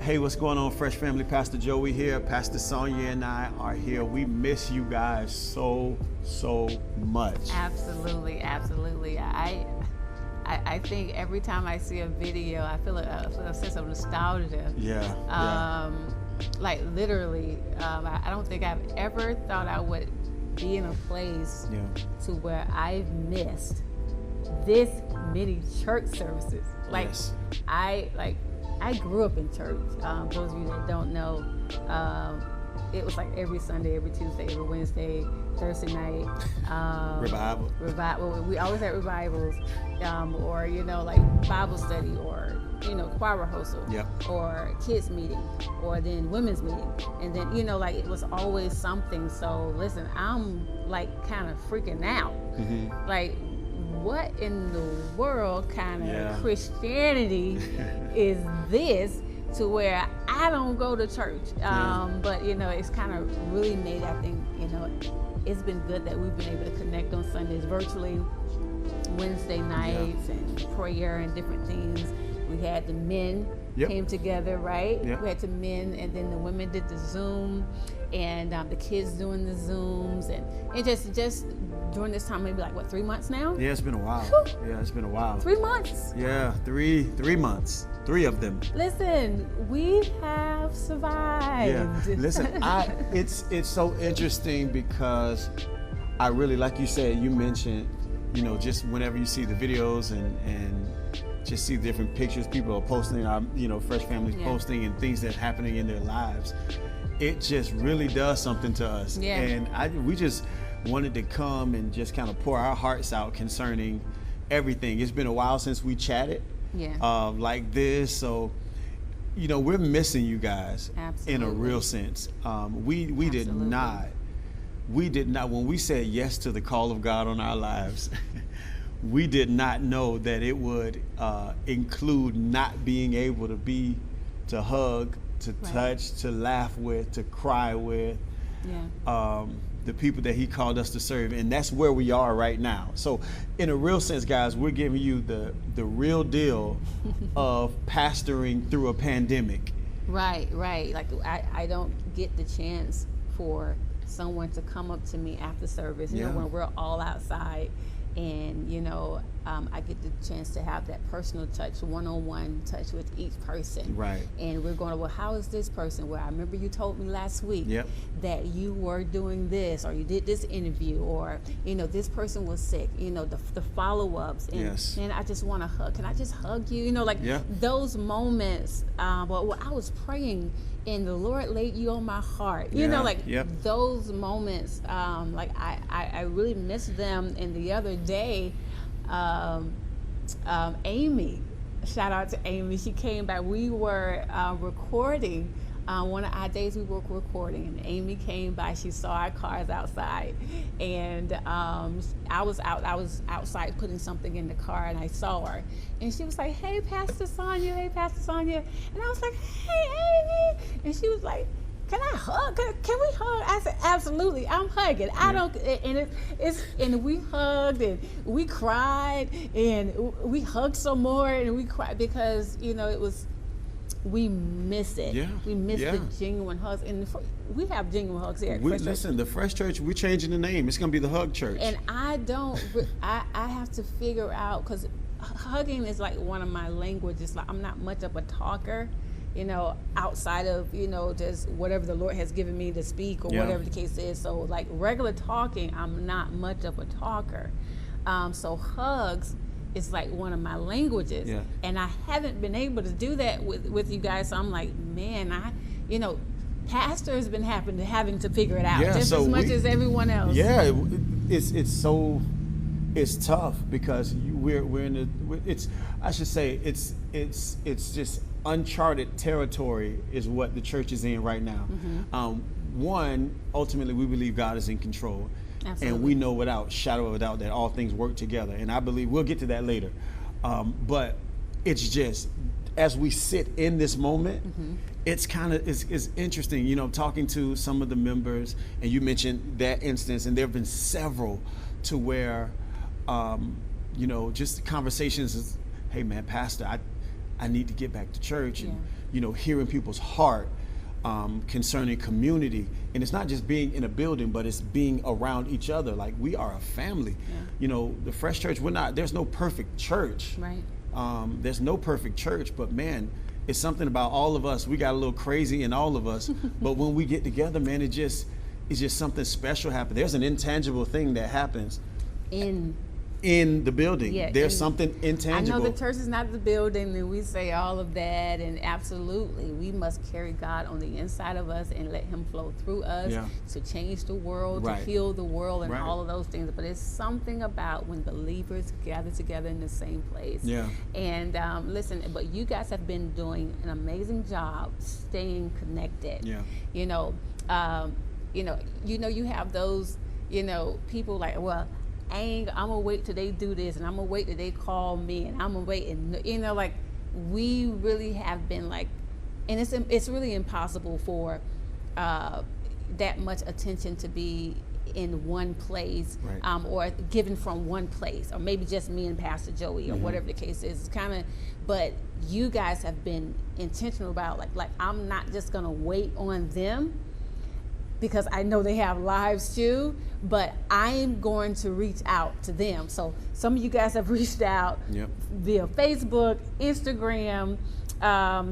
Hey, what's going on, Fresh Family? Pastor Joey here. Pastor Sonja and I are here. We miss you guys so much. Absolutely. I think every time I see a video, I feel a sense of nostalgia. Like literally, I don't think I've ever thought I would be in a place to where I've missed this many church services. Like I grew up in church. Those of you that don't know, it was like every Sunday, every Tuesday, every Wednesday, Thursday night. Revival. We always had revivals, or like Bible study, or choir rehearsal, or kids meeting, or then women's meeting, and then like it was always something. So listen, I'm like kind of freaking out, like. What in the world kind of Christianity is this to where I don't go to church? But it's kind of really made, I think, it's been good that we've been able to connect on Sundays virtually, Wednesday nights and prayer and different things. We had the men came together, right? We had the men, and then the women did the Zoom, and the kids doing the Zooms, and just during this time, maybe like 3 months now? Yeah, it's been a while. Yeah, it's been a while. 3 months. Yeah, three months. 3 of them. Listen, we have survived. Yeah, listen, it's so interesting because I really, like you said, you mentioned, just whenever you see the videos and just see different pictures people are posting, Fresh Families posting, and things that are happening in their lives, it just really does something to us. Yeah. And we just wanted to come and just kind of pour our hearts out concerning everything. It's been a while since we chatted like this, so we're missing you guys. Absolutely. In a real sense. We did not when we said yes to the call of God on our lives. We did not know that it would include not being able to hug, to touch, to laugh with, to cry with. The people that he called us to serve, and that's where we are right now. So in a real sense, guys, we're giving you the real deal of pastoring through a pandemic. Right. Like I don't get the chance for someone to come up to me after service, when we're all outside, and I get the chance to have that personal touch, one-on-one touch with each person. Right. And we're going, well, how is this person? Well, I remember you told me last week that you were doing this, or you did this interview, or this person was sick. The follow-ups, and I just want to hug. Can I just hug you? Those moments. Well, I was praying, and the Lord laid you on my heart. Those moments. I really miss them. And the other day, Amy, shout out to Amy, she came back. We were recording one of our days. We were recording, and Amy came by. She saw our cars outside, and I was outside putting something in the car, and I saw her, and she was like, "Hey, Pastor Sonja, and I was like, "Hey, Amy," and she was like, "Can I hug? Can we hug?" I said, "Absolutely, I'm hugging." I don't, and we hugged, and we cried, and we hugged some more, and we cried because it was, we miss it. Yeah. We miss the genuine hugs, and we have genuine hugs here. Listen, the Fresh Church, we're changing the name. It's gonna be the Hug Church. And I don't, I have to figure out, because hugging is like one of my languages. Like I'm not much of a talker. Outside of, just whatever the Lord has given me to speak, or whatever the case is. So like regular talking, I'm not much of a talker. So hugs is like one of my languages. And I haven't been able to do that with you guys. So I'm like, man, pastor's been having to figure it out as much as everyone else. Yeah, it's tough because we're in it's just uncharted territory is what the church is in right now. One, ultimately, we believe God is in control. Absolutely. And we know without shadow of a doubt that all things work together. And I believe we'll get to that later. But it's just, as we sit in this moment, it's kind of, it's interesting, talking to some of the members, and you mentioned that instance, and there have been several to where, just conversations is, hey man, Pastor, I need to get back to church. And hearing people's heart concerning community. And it's not just being in a building, but it's being around each other. Like, we are a family. Yeah. The Fresh Church, there's no perfect church. Right. There's no perfect church, but man, it's something about all of us. We got a little crazy in all of us, but when we get together, man, it's just something special happens. There's an intangible thing that happens in the building. Yeah, there's something intangible. I know the church is not the building, and we say all of that, and absolutely, we must carry God on the inside of us and let Him flow through us to change the world, to heal the world, and all of those things. But it's something about when believers gather together in the same place. Yeah. And listen, but you guys have been doing an amazing job staying connected. Yeah. You have those, people like, well, I'm gonna wait till they do this, and I'm gonna wait till they call me, and I'm gonna wait, and like, we really have been like, and it's really impossible for that much attention to be in one place, or given from one place, or maybe just me and Pastor Joey, or whatever the case is. It's kind of, but you guys have been intentional about like I'm not just gonna wait on them, because I know they have lives too, but I'm going to reach out to them. So some of you guys have reached out via Facebook, Instagram, our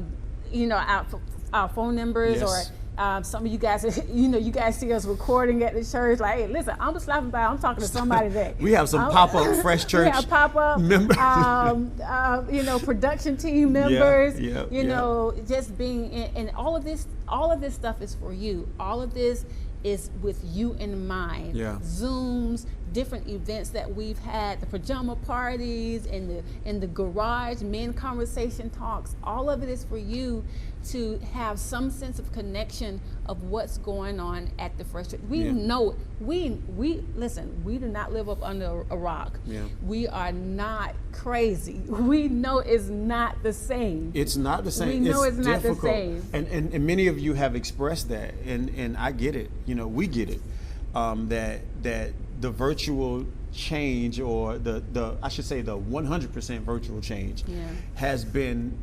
phone numbers, or some of you guys, you guys see us recording at the church. Like, hey, listen, I'm stopping by. I'm talking to somebody today. We have some pop-up Fresh Church. We have pop-up members. Production team members. Just being in, and all of this stuff is for you. All of this is with you in mind. Yeah. Zooms, different events that we've had, the pajama parties, and the garage, men conversation talks. All of it is for you to have some sense of connection of what's going on at the Fresh Church. We know, listen, we do not live up under a rock. Yeah. We are not crazy. We know it's not the same. It's not the same. We know it's not the same. And many of you have expressed that, and I get it. We get it. That the virtual change, or the I should say the 100% virtual change, has been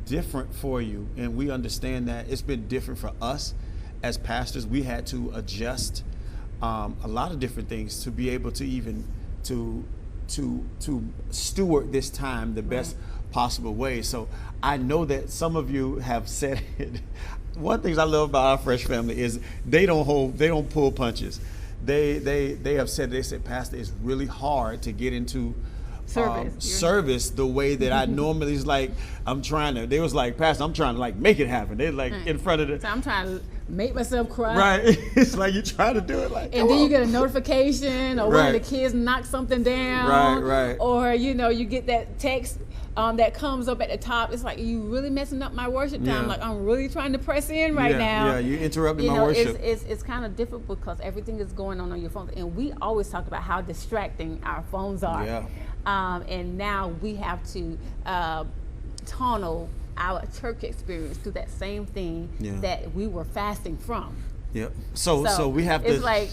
different for you, and we understand that. It's been different for us as pastors. We had to adjust a lot of different things to be able to even to steward this time the best possible way. So I know that some of you have said it. One of the things I love about our Fresh family is they don't pull punches. They have said, Pastor, it's really hard to get into service the way that I normally is. Like, they was like, Pastor, I'm trying to like make it happen. They're like in front of so I'm trying to make myself cry. Right. It's like you try to do it like, and then you get a notification, or one of the kids knock something down. Right. Or you get that text that comes up at the top. It's like, you really messing up my worship time. Like, I'm really trying to press in right now. Yeah, you interrupting my worship. It's kind of difficult because everything is going on your phone, and we always talk about how distracting our phones are. Yeah. And now we have to tunnel our church experience through that same thing that we were fasting from. Yep. So we have to. It's like,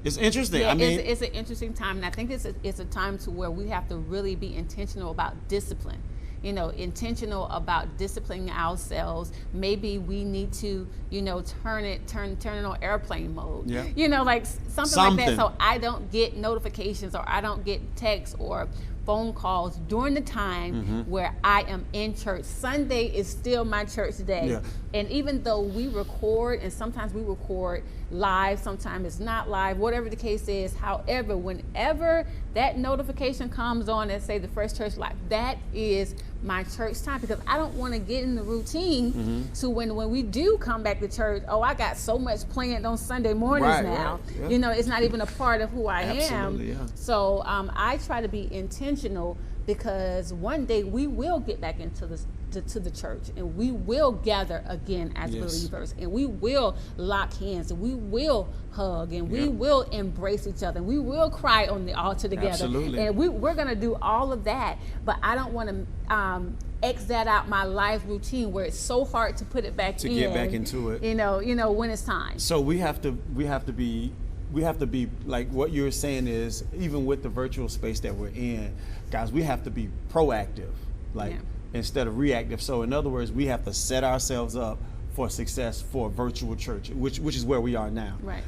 it's interesting. Yeah, I mean, it's an interesting time, and I think it's a time to where we have to really be intentional about discipline. Intentional about disciplining ourselves. Maybe we need to, turn it on airplane mode. Yeah. Like something like that, so I don't get notifications, or I don't get texts or phone calls during the time where I am in church. Sunday is still my church day. Yeah. And even though we record, and sometimes we record live, sometimes it's not live, whatever the case is, however, whenever that notification comes on and say the Fresh Church Live, that is my church time, because I don't want to get in the routine to when we do come back to church, I got so much planned on Sunday mornings now. Right. Yeah. It's not even a part of who I am. Yeah. So I try to be intentional, because one day we will get back into to the church, and we will gather again as believers, and we will lock hands, and we will hug, and we will embrace each other, and we will cry on the altar together. Absolutely. And we're going to do all of that, but I don't want to X that out my life routine where it's so hard to put it back to get back into it. When it's time. So we have to be like what you're saying is, even with the virtual space that we're in, guys, we have to be proactive. Like, instead of reactive. So in other words, we have to set ourselves up for success for a virtual church, which is where we are now. Right.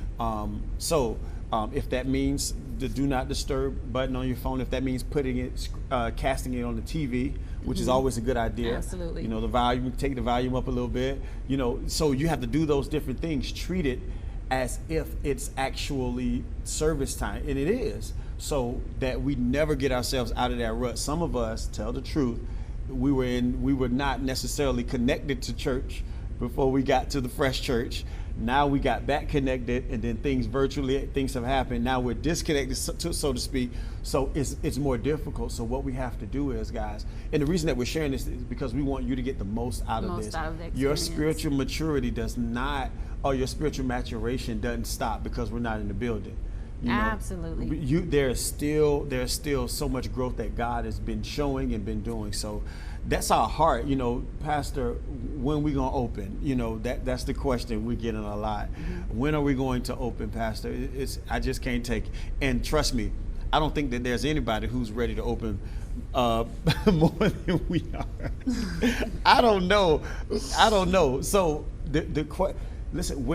If that means the do not disturb button on your phone, if that means putting it, casting it on the TV, which is always a good idea. Absolutely. You know, the volume, take the volume up a little bit. You know, so you have to do those different things. Treat it as if it's actually service time, and it is, so that we never get ourselves out of that rut. Some of us, tell the truth, we were not necessarily connected to church before we got to the Fresh Church. Now we got back connected, and then things have happened. Now we're disconnected, so to speak. So it's more difficult. So what we have to do is, guys, and the reason that we're sharing this is because we want you to get the most out of this. Your spiritual maturity does not, or your spiritual maturation doesn't stop because we're not in the building. You know, absolutely. There's still so much growth that God has been showing and been doing. So that's our heart, you know, Pastor. When we gonna open? You know, that's the question we're getting a lot. Mm-hmm. When are we going to open, Pastor? I just can't take it. And trust me, I don't think that there's anybody who's ready to open more than we are. I don't know. So listen,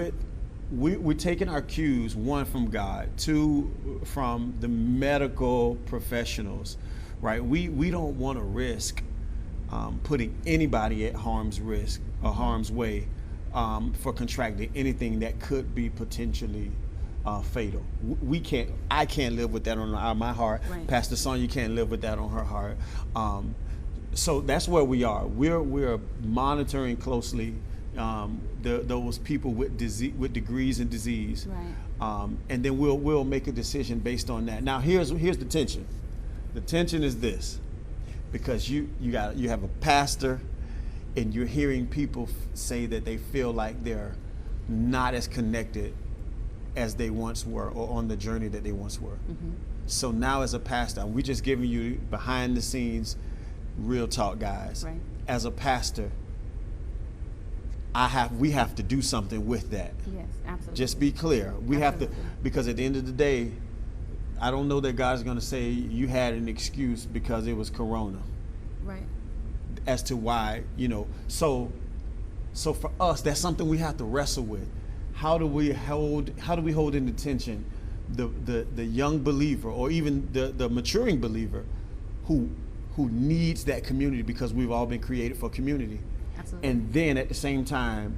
we're taking our cues, one, from God, two, from the medical professionals, right? We don't want to risk putting anybody at harm's risk or harm's way for contracting anything that could be potentially fatal. I can't live with that on my heart. Right. Pastor Sonja can't live with that on her heart. So that's where we are. We're monitoring closely those people with degrees in disease, right. And then we'll make a decision based on that. Now here's the tension. The tension is this, because you have a pastor, and you're hearing people say that they feel like they're not as connected as they once were, or on the journey that they once were. Mm-hmm. So now, as a pastor, we're just giving you behind the scenes real talk, guys. Right. As a pastor, we have to do something with that. Yes, absolutely. Just be clear. We have to, because at the end of the day, I don't know that God's going to say you had an excuse because it was Corona. Right. As to why, you know. So for us, that's something we have to wrestle with. How do we hold in attention the young believer, or even the maturing believer who needs that community, because we've all been created for community. Absolutely. And then at the same time,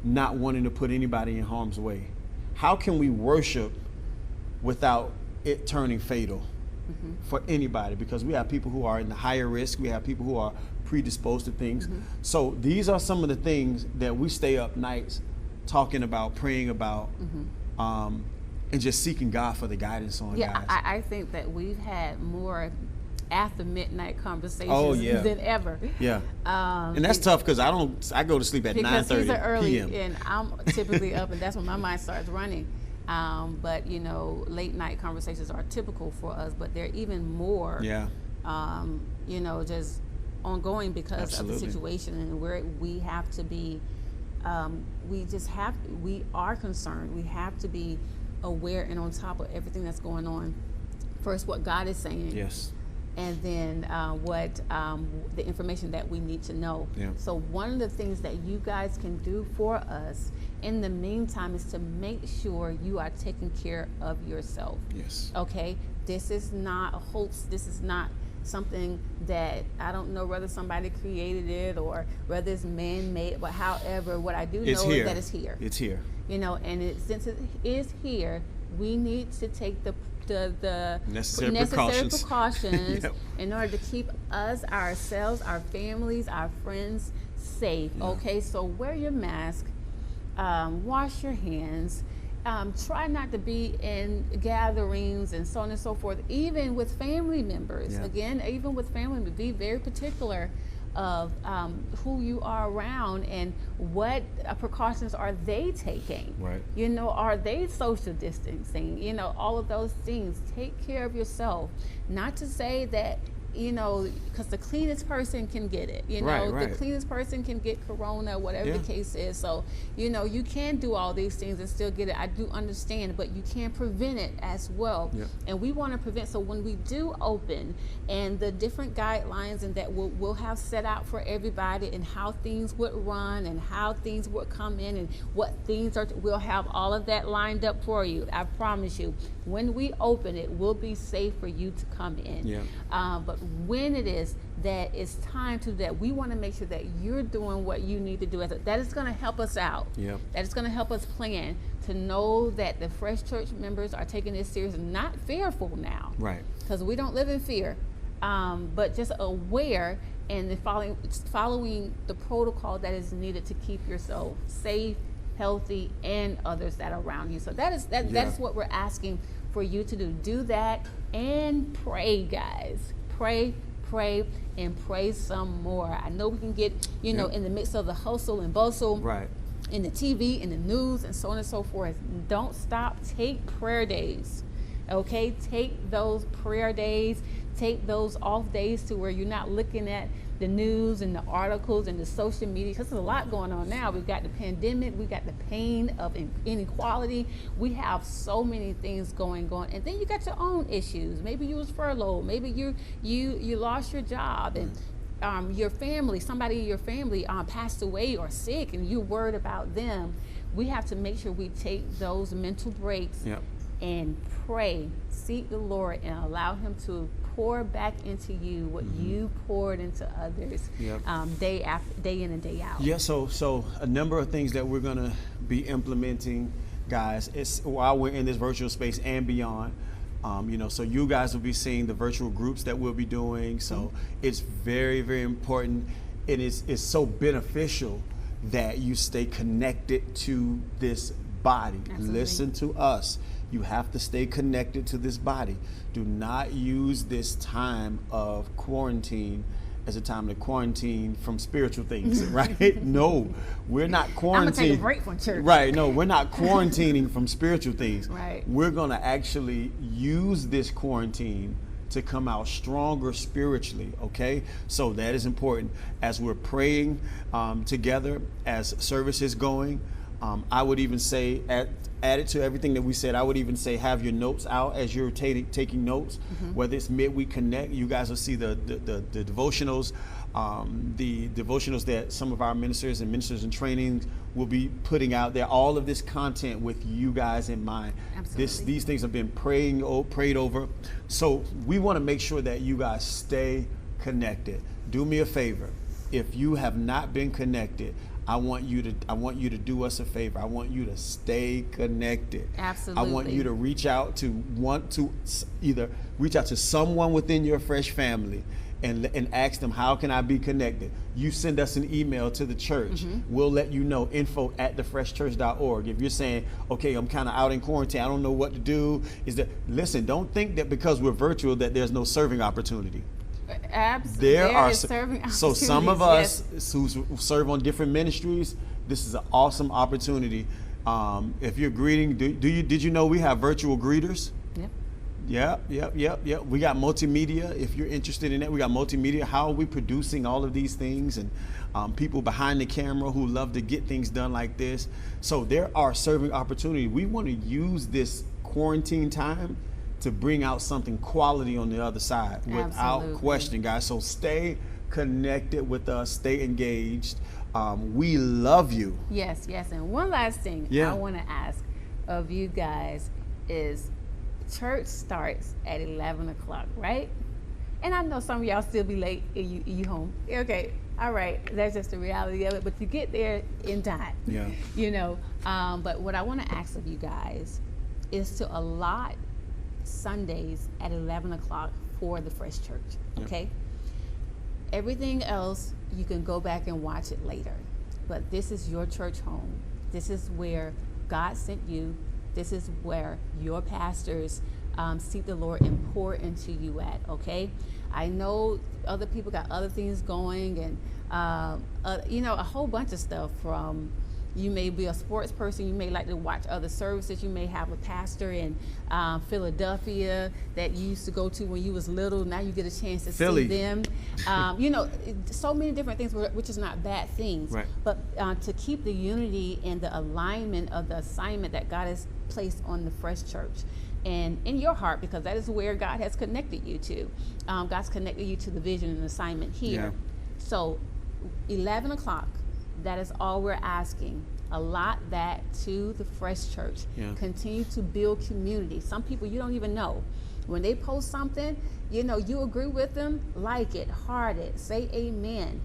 not wanting to put anybody in harm's way. How can we worship without it turning fatal for anybody? Because we have people who are in the higher risk. We have people who are predisposed to things. So these are some of the things that we stay up nights talking about, praying about, and just seeking God for the guidance on, guys. Yeah, I think that we've had more after midnight conversations than ever. Yeah. And that's tough, because I go to sleep at 9:30 p.m. And I'm typically up, and that's when my mind starts running. But you know, late night conversations are typical for us, but they're even more, you know, just ongoing because of the situation, and where we have to be. We are concerned. We have to be aware and on top of everything that's going on. First, what God is saying. Yes. And then what the information that we need to know. Yeah. So one of the things that you guys can do for us in the meantime is to make sure you are taking care of yourself. Yes. Okay? This is not a hoax. This is not something that, I don't know whether somebody created it or whether it's man-made, but however, what I do know is that it's here. It's here. You know, and since it is here, we need to take the necessary precautions yep. in order to keep us, ourselves, our families, our friends safe. Yeah. Okay, so wear your mask, wash your hands, try not to be in gatherings and so on and so forth, even with family members. Yeah. Again, even with family members, be very particular of who you are around and what precautions are they taking. Right. You know, are they social distancing? You know, all of those things. Take care of yourself. Not to say that because the cleanest person can get it, Right. the cleanest person can get corona, whatever the case is. So, you can do all these things and still get it. I do understand, but you can prevent it as well. Yep. And we want to prevent. So when we do open, and the different guidelines and that we'll have set out for everybody, and how things would run and how things would come in and what things are, we'll have all of that lined up for you. I promise you, when we open, it will be safe for you to come in. Yeah. But when it is that it's time to that, we want to make sure that you're doing what you need to do. That is going to help us out. Yeah. That is going to help us plan to know that the Fresh Church members are taking this serious and not fearful now. Right. Because we don't live in fear, but just aware and then following the protocol that is needed to keep yourself safe, healthy, and others that are around you. So that's what we're asking for you to do. Do that and pray, guys. Pray, and pray some more. I know we can get, in the midst of the hustle and bustle, Right. in the TV, in the news, and so on and so forth. Don't stop. Take prayer days. Okay? Take those prayer days. Take those off days to where you're not looking at the news and the articles and the social media, because there's a lot going on now. We've got the pandemic, we've got the pain of inequality, we have so many things going on, and then you got your own issues. Maybe you was furloughed, maybe you lost your job, and your family, somebody in your family passed away or sick, and you're worried about them. We have to make sure we take those mental breaks. Yep. And pray, seek the Lord, and allow Him to pour back into you what you poured into others. Yep. Day in and day out. Yeah, so a number of things that we're going to be implementing, guys, while we're in this virtual space and beyond. So you guys will be seeing the virtual groups that we'll be doing. So it's very, very important. It's so beneficial that you stay connected to this body. Absolutely. Listen to us. You have to stay connected to this body. Do not use this time of quarantine as a time to quarantine from spiritual things, right? No, we're not quarantining. I'm gonna take a break from church. Right, no, we're not quarantining from spiritual things. Right. We're gonna actually use this quarantine to come out stronger spiritually, okay? So that is important. As we're praying together, as service is going, I would even say, added to everything that we said, I would even say have your notes out as you're taking notes. Whether it's midweek connect, you guys will see the devotionals, the devotionals that some of our ministers in training will be putting out there. All of this content with you guys in mind. Absolutely. These things have been prayed over. So we want to make sure that you guys stay connected. Do me a favor. If you have not been connected, I want you to do us a favor. I want you to stay connected. Absolutely. I want you to reach out to either reach out to someone within your Fresh family and ask them, how can I be connected? You send us an email to the church. We'll let you know, info@thefreshchurch.org. If you're saying, okay, I'm kind of out in quarantine, I don't know what to do. Listen, don't think that because we're virtual that there's no serving opportunity. Absolutely. There are serving so some of us who serve on different ministries, this is an awesome opportunity. If you're greeting, did you know we have virtual greeters? Yep. We got multimedia. If you're interested in that, we got multimedia. How are we producing all of these things? And people behind the camera who love to get things done like this. So there are serving opportunities. We want to use this quarantine time to bring out something quality on the other side. Without question, guys. So stay connected with us. Stay engaged. We love you. Yes. And one last thing I want to ask of you guys is, church starts at 11 o'clock, right? And I know some of y'all still be late and you home. Okay, all right, that's just the reality of it, but you get there in time. Yeah. But what I want to ask of you guys is to allot Sundays at 11 o'clock for the Fresh Church, okay? Yep. Everything else, you can go back and watch it later. But this is your church home. This is where God sent you. This is where your pastors seek the Lord and pour into you at, okay? I know other people got other things going and, a whole bunch of stuff from You may be a sports person. You may like to watch other services. You may have a pastor in Philadelphia that you used to go to when you was little. Now you get a chance to see them. So many different things, which is not bad things. Right. But to keep the unity and the alignment of the assignment that God has placed on the Fresh Church and in your heart, because that is where God has connected you to. God's connected you to the vision and assignment here. Yeah. So 11 o'clock, that is all we're asking. Allot that to the Fresh Church. Yeah. Continue to build community. Some people you don't even know. When they post something, you agree with them, like it, heart it, say amen.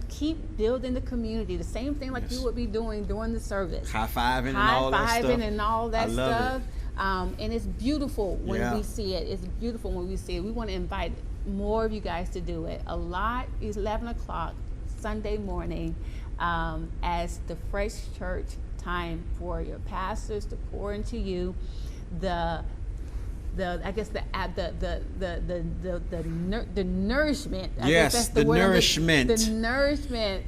Keep building the community. The same thing like you would be doing during the service. High-fiving and all that stuff. High-fiving and all that stuff. It. And it's beautiful when we see it. It's beautiful when we see it. We want to invite more of you guys to do it. Allot 11 o'clock Sunday morning as the Fresh Church time for your pastors to pour into you the nourishment. Yes, the nourishment. The nourishment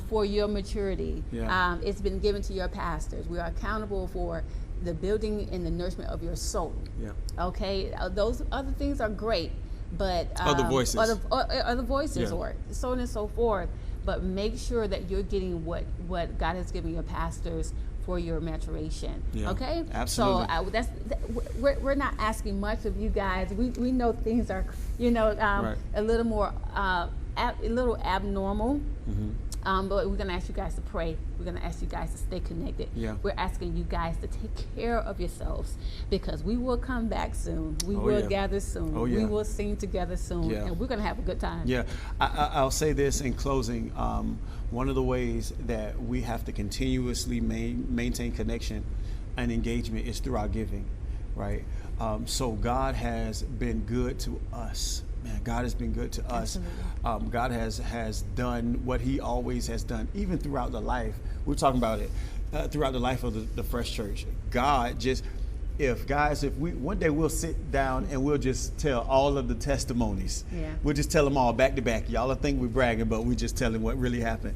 for your maturity. Yeah. It's been given to your pastors. We are accountable for the building and the nourishment of your soul. Yeah. Okay. Those other things are great, but other voices, or so on and so forth. But make sure that you're getting what God has given your pastors for your maturation. Yeah, okay, absolutely. So we're not asking much of you guys. We know things are right. a little more a little abnormal. Mm-hmm. But we're going to ask you guys to pray. We're going to ask you guys to stay connected. Yeah. We're asking you guys to take care of yourselves, because we will come back soon. We will gather soon. Oh, yeah. We will sing together soon. Yeah. And we're going to have a good time. Yeah. I'll say this in closing. One of the ways that we have to continuously maintain connection and engagement is through our giving, right? So God has been good to us. Man, God has been good to us. God has done what he always has done, even throughout the life. We're talking about it throughout the life of the Fresh Church. God just, if we one day we'll sit down and we'll just tell all of the testimonies. Yeah. We'll just tell them all back to back. Y'all think we're bragging, but we're just telling what really happened.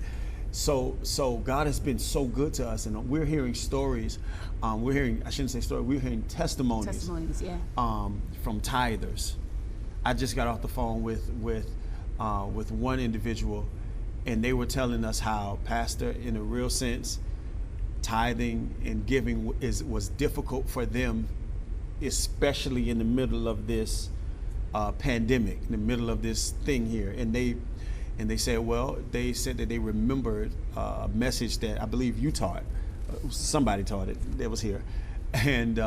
So God has been so good to us, and we're hearing stories. We're hearing testimonies. Testimonies, yeah. From tithers. I just got off the phone with one individual, and they were telling us how, Pastor, in a real sense, tithing and giving was difficult for them, especially in the middle of this pandemic, in the middle of this thing here. And they said, they said that they remembered a message that I believe you taught. Somebody taught it that was here, and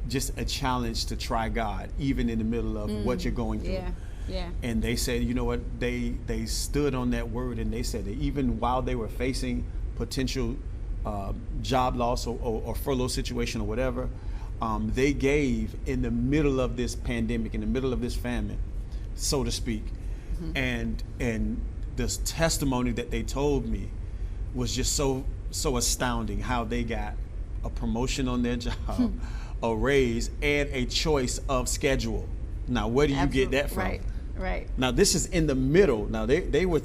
just a challenge to try God, even in the middle of what you're going through. Yeah. And they said, you know what, they stood on that word, and they said that even while they were facing potential job loss or furlough situation or whatever, they gave in the middle of this pandemic, in the middle of this famine, so to speak. Mm-hmm. And this testimony that they told me was just so astounding, how they got a promotion on their job, a raise, and a choice of schedule. Now, where do you get that from? Right. Now, this is in the middle. Now, they were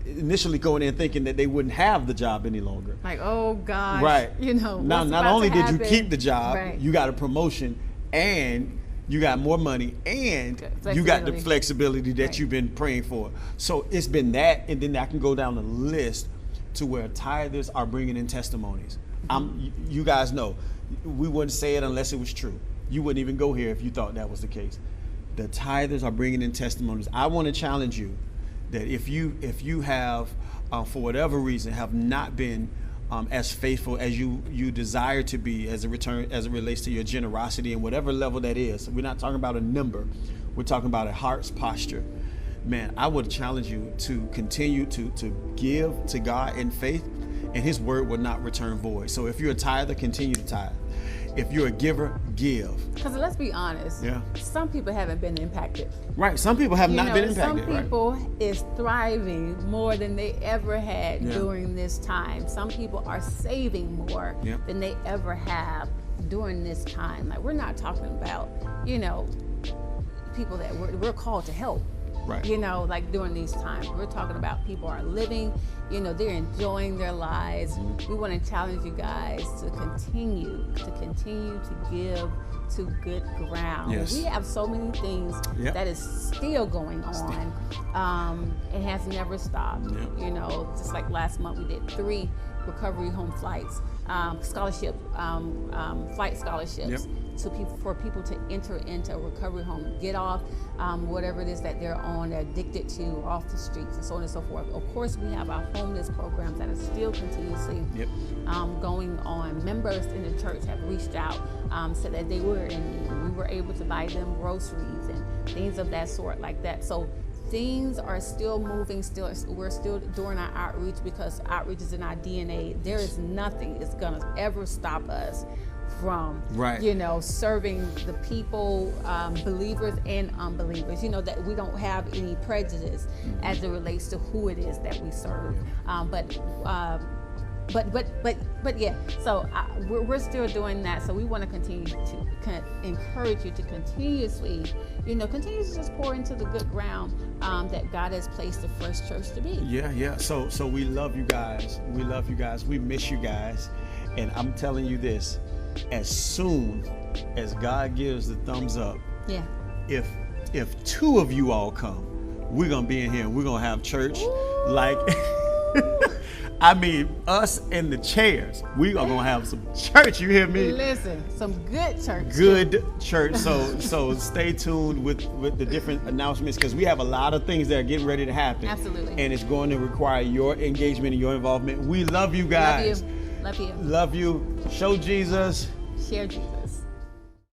initially going in thinking that they wouldn't have the job any longer. Like, oh gosh. Right. Now, not only did you keep the job, you got a promotion, and you got more money, and you got the flexibility that you've been praying for. So it's been that, and then I can go down the list to where tithers are bringing in testimonies. You guys know, we wouldn't say it unless it was true. You wouldn't even go here if you thought that was the case. The tithers are bringing in testimonies. I want to challenge you that if you have, for whatever reason, have not been as faithful as you desire to be as it relates to your generosity and whatever level that is. We're not talking about a number. We're talking about a heart's posture. Man, I would challenge you to continue to give to God in faith, and his word will not return void. So if you're a tither, continue to tithe. If you're a giver, give. Because let's be honest, some people haven't been impacted. Right, some people have not been impacted. Some people is thriving more than they ever had during this time. Some people are saving more than they ever have during this time. Like, we're not talking about, people that we're called to help. Right. You know, like during these times, we're talking about people are living, you know, they're enjoying their lives. We want to challenge you guys to continue to give to good ground. Yes. We have so many things that is still going on. It has never stopped. You know, just like last month we did 3 recovery home flights, scholarship, flight scholarships for people to enter into a recovery home, get off whatever it is that they're on, they're addicted to, off the streets, and so on and so forth. Of course, we have our homeless programs that are still continuously going on. Members in the church have reached out, said that they were in need. We were able to buy them groceries and things of that sort like that. So things are still moving. We're still doing our outreach because outreach is in our DNA. There is nothing that's gonna ever stop us from, you know, serving the people, believers and unbelievers. You know, that we don't have any prejudice as it relates to who it is that we serve. But yeah, so we're still doing that. So we want to continue to encourage you to continuously, you know, continue to just pour into the good ground that God has placed the First Church to be. Yeah. So we love you guys. We love you guys. We miss you guys. And I'm telling you this, as soon as God gives the thumbs up, if 2 of you all come, we're gonna be in here and we're gonna have church. Ooh. Like I mean, us in the chairs, we are gonna have some church. You hear me? Listen, some good church. Good church. So stay tuned with the different announcements, because we have a lot of things that are getting ready to happen. Absolutely. And it's going to require your engagement and your involvement. We love you guys. Love you. Love you. Show Jesus. Share Jesus.